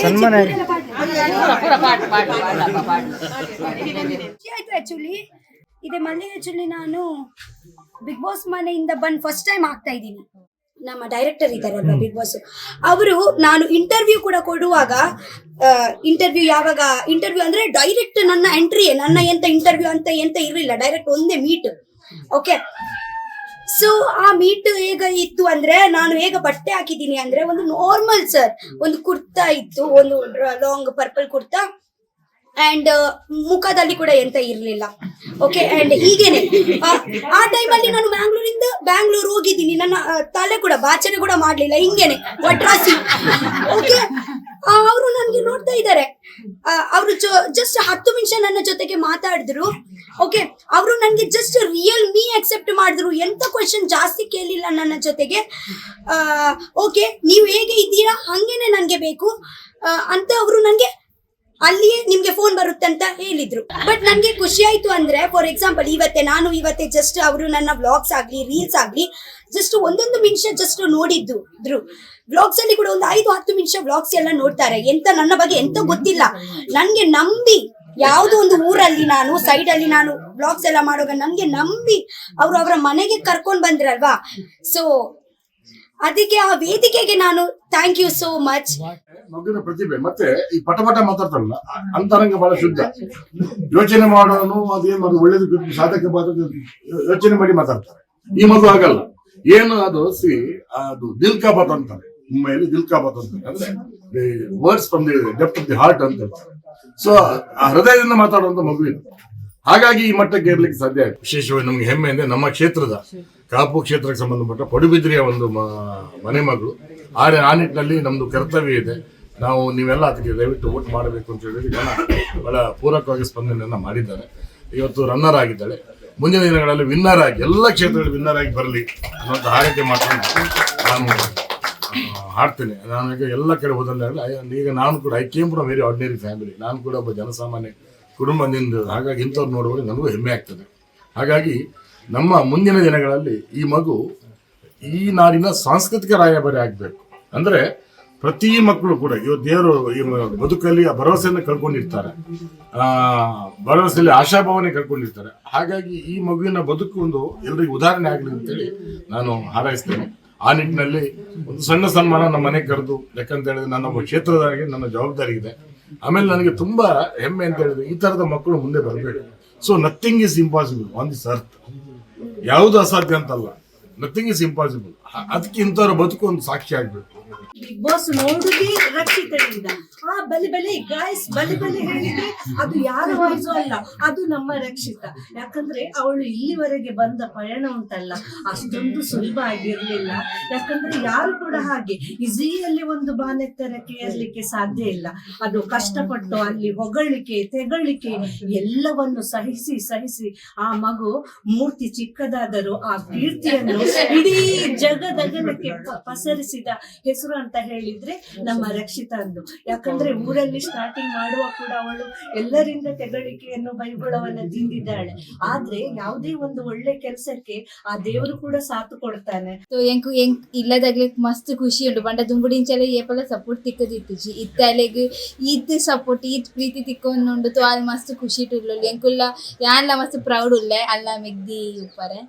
ಸನ್ಮಾನ ಆಯ್ತು. ಆಕ್ಚುಲಿ ಇದೆ ಮಲ್ಲಿಗೆ ನಾನು ಬಿಗ್ ಬಾಸ್ ಮನೆಯಿಂದ ಬಂದು ಫಸ್ಟ್ ಟೈಮ್ ಆಗ್ತಾ ಇದ್ದೀನಿ. ನಮ್ಮ ಡೈರೆಕ್ಟರ್ ಇದ್ದಾರಲ್ವಾ ಬಿಗ್ ಬಾಸ್ ಅವರು, ನಾನು ಇಂಟರ್ವ್ಯೂ ಕೂಡ ಕೊಡುವಾಗ ಇಂಟರ್ವ್ಯೂ ಅಂದ್ರೆ ಡೈರೆಕ್ಟ್ ನನ್ನ ಎಂಟ್ರಿ, ನನ್ನ ಎಂತ ಇಂಟರ್ವ್ಯೂ ಅಂತ ಎಂತ ಇರಲಿಲ್ಲ, ಡೈರೆಕ್ಟ್ ಒಂದೇ ಮೀಟ್. ಓಕೆ, ಸೊ ಆ ಮೀಟ್ ಹೇಗ ಇತ್ತು ಅಂದ್ರೆ, ನಾನು ಹೇಗ ಬಟ್ಟೆ ಹಾಕಿದ್ದೀನಿ ಅಂದ್ರೆ ಒಂದು ನಾರ್ಮಲ್ ಸರ್, ಒಂದು ಕುರ್ತಾ ಇತ್ತು, ಒಂದು ಲಾಂಗ್ ಪರ್ಪಲ್ ಕುರ್ತಾ, ಅಂಡ್ ಮುಖದಲ್ಲಿ ಕೂಡ ಎಂತ ಇರ್ಲಿಲ್ಲ. ಓಕೆ, ಅಂಡ್ ಹೀಗೇನೆ ಆ ಟೈಮಲ್ಲಿ ನಾನು ಬ್ಯಾಂಗ್ಳೂರ್ ಹೋಗಿದ್ದೀನಿ, ನನ್ನ ತಲೆ ಕೂಡ ಬಾಚನೆ ಕೂಡ ಮಾಡ್ಲಿಲ್ಲ, ಹಿಂಗೇನೆ ಒಟ್ರಾಸಿ. ಓಕೆ, ಅವರು ನನ್ಗೆ ನೋಡ್ತಾ ಇದ್ದಾರೆ, ಅವರು ಜಸ್ಟ್ 10 ನಿಮಿಷ ನನ್ನ ಜೊತೆಗೆ ಮಾತಾಡಿದ್ರು. ಓಕೆ, ಅವರು ನನ್ಗೆ ಜಸ್ಟ್ ರಿಯಲ್ ಮೀ ಅಕ್ಸೆಪ್ಟ್ ಮಾಡಿದ್ರು, ಎಂತ ಕ್ವೆಶನ್ ಜಾಸ್ತಿ ಕೇಳಿಲ್ಲ ನನ್ನ ಜೊತೆಗೆ. ಓಕೆ, ನೀವು ಹೇಗೆ ಇದ್ದೀರಾ ಹಂಗೇನೆ ನನ್ಗೆ ಬೇಕು ಅಂತ ಅವರು ನನ್ಗೆ ಅಲ್ಲಿಯೇ ನಿಮ್ಗೆ ಫೋನ್ ಬರುತ್ತೆ ಅಂತ ಹೇಳಿದ್ರು. ಬಟ್ ನನ್ಗೆ ಖುಷಿ ಆಯ್ತು ಅಂದ್ರೆ, ಫಾರ್ ಎಕ್ಸಾಂಪಲ್ ಇವತ್ತೇ ಜಸ್ಟ್ ಅವರು ನನ್ನ ವ್ಲಾಗ್ಸ್ ಆಗ್ಲಿ ರೀಲ್ಸ್ ಆಗ್ಲಿ ಜಸ್ಟ್ ಒಂದೊಂದು ನಿಮಿಷ ಜಸ್ಟ್ ನೋಡಿದ್ರು. ವ್ಲಾಗ್ಸ್ ಅಲ್ಲಿ ಕೂಡ ಒಂದು 5-10 ನಿಮಿಷ ವ್ಲಾಗ್ಸ್ ಎಲ್ಲ ನೋಡ್ತಾರೆ. ಎಂತ ನನ್ನ ಬಗ್ಗೆ ಎಂತ ಗೊತ್ತಿಲ್ಲ, ನನ್ಗೆ ನಂಬಿ ಯಾವುದೋ ಒಂದು ಊರಲ್ಲಿ ನಾನು ಸೈಡ್ ಅಲ್ಲಿ ನಾನು ವ್ಲಾಗ್ಸ್ ಎಲ್ಲ ಮಾಡುವಾಗ ನನ್ಗೆ ನಂಬಿ ಅವರು ಅವರ ಮನೆಗೆ ಕರ್ಕೊಂಡ್ ಬಂದ್ರಲ್ವಾ. ಸೊ ಅದಕ್ಕೆ ಆ ವೇದಿಕೆಗೆ ನಾನು ಥ್ಯಾಂಕ್ ಯು ಸೋ ಮಚ್. ಮಗುವಿನ ಪ್ರತಿಭೆ ಮತ್ತೆ ಈ ಪಟ ಮಾತಾಡ್ತಾರಲ್ಲ, ಅಂತರಂಗ ಬಹಳ ಶುದ್ಧ. ಯೋಚನೆ ಮಾಡೋನು ಅದೇನು ಅದು ಒಳ್ಳೇದು ಸಾಧಕ ಯೋಚನೆ ಮಾಡಿ ಮಾತಾಡ್ತಾರೆ. ಈ ಮಗು ಆಗಲ್ಲ, ಏನು ಅದು ಅದು ದಿಲ್ ಕಾ ಬಾತ್ ಅಂತಾರೆ, ಮುಂಬೈಯಲ್ಲಿ ದಿಲ್ ಕಾ ಬಾತ್ ಅಂತಾರೆ, ಅಂದ್ರೆ words from the depth of the heart ಅಂತ ಹೇಳ್ತಾರೆ. ಸೊ ಆ ಹೃದಯದಿಂದ ಮಾತಾಡುವಂತ ಮಗುವಿನ, ಹಾಗಾಗಿ ಈ ಮಟ್ಟಕ್ಕೆ ಇರ್ಲಿಕ್ಕೆ ಸಾಧ್ಯ ಆಯ್ತು. ವಿಶೇಷವಾಗಿ ನಮ್ಗೆ ಹೆಮ್ಮೆ ಅಂದ್ರೆ ನಮ್ಮ ಕ್ಷೇತ್ರದ ಕಾಪು ಕ್ಷೇತ್ರಕ್ಕೆ ಸಂಬಂಧಪಟ್ಟ ಪಡುಬಿದ್ರಿಯ ಒಂದು ಮನೆ ಮಗಳು. ಆ ನಿಟ್ಟಿನಲ್ಲಿ ನಮ್ದು ಕರ್ತವ್ಯ ಇದೆ. ನೀವೆಲ್ಲ ಅದಕ್ಕೆ ದಯವಿಟ್ಟು ವೋಟ್ ಮಾಡಬೇಕು ಅಂತ ಹೇಳಿ ಜನ ಬಹಳ ಪೂರಕವಾಗಿ ಸ್ಪಂದನೆಯನ್ನ ಮಾಡಿದ್ದಾರೆ. ಇವತ್ತು ರನ್ನರ್ ಆಗಿದ್ದಾಳೆ, ಮುಂದಿನ ದಿನಗಳಲ್ಲಿ ವಿನ್ನರ್ ಆಗಿ ಎಲ್ಲ ಕ್ಷೇತ್ರಗಳಲ್ಲಿ ವಿನ್ನರ್ ಆಗಿ ಬರಲಿ ಅನ್ನೋಂಥ ಹಾರೈಕೆ ಮಾಡ್ಕೊಂಡು ನಾನು ಹಾಡ್ತೇನೆ. ನಾನು ಈಗ ಎಲ್ಲ ಕಡೆ ಹೋದಲ್ಲಾಗಲಿ, ಈಗ ನಾನು ಕೂಡ I came from very ordinary family, ನಾನು ಕೂಡ ಒಬ್ಬ ಜನಸಾಮಾನ್ಯ ಕುಟುಂಬದಿಂದ, ಹಾಗಾಗಿ ಇಂಥವ್ರು ನೋಡುವಾಗ ನನಗೂ ಹೆಮ್ಮೆ ಆಗ್ತದೆ. ಹಾಗಾಗಿ ನಮ್ಮ ಮುಂದಿನ ದಿನಗಳಲ್ಲಿ ಈ ಮಗು ಈ ನಾಡಿನ ಸಾಂಸ್ಕೃತಿಕ ರಾಯಭಾರಿ ಆಗಬೇಕು. ಅಂದ್ರೆ ಪ್ರತಿ ಮಕ್ಕಳು ಕೂಡ ಇವತ್ತು ದೇವರು ಈ ಬದುಕಲ್ಲಿ ಆ ಭರವಸೆಯನ್ನು ಕಳ್ಕೊಂಡಿರ್ತಾರೆ, ಭರವಸೆಯಲ್ಲಿ ಆಶಾಭಾವನೆ ಕಳ್ಕೊಂಡಿರ್ತಾರೆ. ಹಾಗಾಗಿ ಈ ಮಗುವಿನ ಬದುಕು ಒಂದು ಎಲ್ರಿಗೂ ಉದಾಹರಣೆ ಆಗಲಿ ಅಂತೇಳಿ ನಾನು ಹಾರೈಸ್ತೇನೆ. ಆ ನಿಟ್ಟಿನಲ್ಲಿ ಒಂದು ಸಣ್ಣ ಸನ್ಮಾನ ನಮ್ಮ ಮನೆಗೆ ಕರೆದು, ಯಾಕಂತ ಹೇಳಿದ್ರೆ ನನ್ನ ಒಬ್ಬ ಕ್ಷೇತ್ರದಾಗಿ ನನ್ನ ಜವಾಬ್ದಾರಿ ಇದೆ. ಆಮೇಲೆ ನನಗೆ ತುಂಬಾ ಹೆಮ್ಮೆ ಅಂತ ಹೇಳಿದ್ರೆ ಈ ತರದ ಮಕ್ಕಳು ಮುಂದೆ ಬರಬೇಡಿ. So nothing is impossible on this earth, ಯಾವುದು ಅಸಾಧ್ಯ ಅಂತಲ್ಲ, ನಥಿಂಗ್ ಇಸ್ ಇಂಪಾಸಿಬಲ್. ಅದಕ್ಕೆ ಇಂಥವ್ರ ಬದುಕು ಒಂದು ಸಾಕ್ಷಿ ಆಗ್ಬೇಕು. ಬಿಗ್ ಬಾಸ್ ನೋಡುದೇ ರಕ್ಷಿತರಿಂದ ಆ ಬಲಿ ಗಾಯ್ಸ್ ಬಲಿ ಹೇಳಿದ್ರೆ ಅದು ಯಾರ ವಾಯ್ಸು ಅಲ್ಲ, ಅದು ನಮ್ಮ ರಕ್ಷಿತ. ಯಾಕಂದ್ರೆ ಅವಳು ಇಲ್ಲಿವರೆಗೆ ಬಂದ ಪಯಣ ಉಂಟಲ್ಲ, ಅಷ್ಟೊಂದು ಸುಲಭ ಆಗಿರ್ಲಿಲ್ಲ. ಯಾಕಂದ್ರೆ ಯಾರು ಕೂಡ ಹಾಗೆ ಈಸಿಯಲ್ಲಿ ಒಂದು ಬಾನೆತ್ತರಕ್ಕೆ ಏರ್ಲಿಕ್ಕೆ ಸಾಧ್ಯ ಇಲ್ಲ. ಅದು ಕಷ್ಟಪಟ್ಟು ಅಲ್ಲಿ ಹೊಗಳಿಕೆ ತೆಗಳಿಕೆ ಎಲ್ಲವನ್ನು ಸಹಿಸಿ ಆ ಮಗು ಮೂರ್ತಿ ಚಿಕ್ಕದಾದರೂ ಆ ಕೀರ್ತಿಯನ್ನು ಇಡೀ ಜಗದಗಲಕ್ಕೆ ಪಸರಿಸಿದ ಹೆಸರು ಅಂತ ಹೇಳಿದ್ರೆ ನಮ್ಮ ರಕ್ಷಿತ ಅಂದು. ಯಾಕಂದ್ರೆ ಊರಲ್ಲಿ ಸ್ಟಾರ್ಟಿಂಗ್ ಮಾಡುವ ಕೂಡ ಅವಳು ಎಲ್ಲರಿಂದ ತೆಗಳಿಕೆಯನ್ನು ಬೈಗುಳವನ್ನ ತಿಂದಿದ್ದಾಳೆ. ಆದ್ರೆ ಯಾವುದೇ ಒಂದು ಒಳ್ಳೆ ಕೆಲಸಕ್ಕೆ ಆ ದೇವರು ಕೂಡ ಸಾಥ್ ಕೊಡ್ತಾನೆ. ಇಲ್ಲದಾಗ್ಲಿ ಮಸ್ತ್ ಖುಷಿ ಉಂಟು. ಬಂಡ ದುಂಗುಡಿಂಚಲ ಏಪಲ ಸಪೋರ್ಟ್ ತಿಕ್ಕದಿತ್ತು ಇತ್ತಲೆಗ್ ಈದ್ ಸಪೋರ್ಟ್ ಈದ್ ಪ್ರೀತಿ ತಿಕ್ಕೊಂಡು ತೋ ಅಲ್ಲಿ ಮಸ್ತ್ ಖುಷಿ ಇಟ್ಟು ಎಂಕುಲ್ಲ ಯಾನ್ಲ ಮಸ್ತ್ ಪ್ರೌಡ್ ಉಲ್ಲೆ ಅಲ್ಲ ಮೆಗ್ದಿ ಉಪ್ಪರೆ.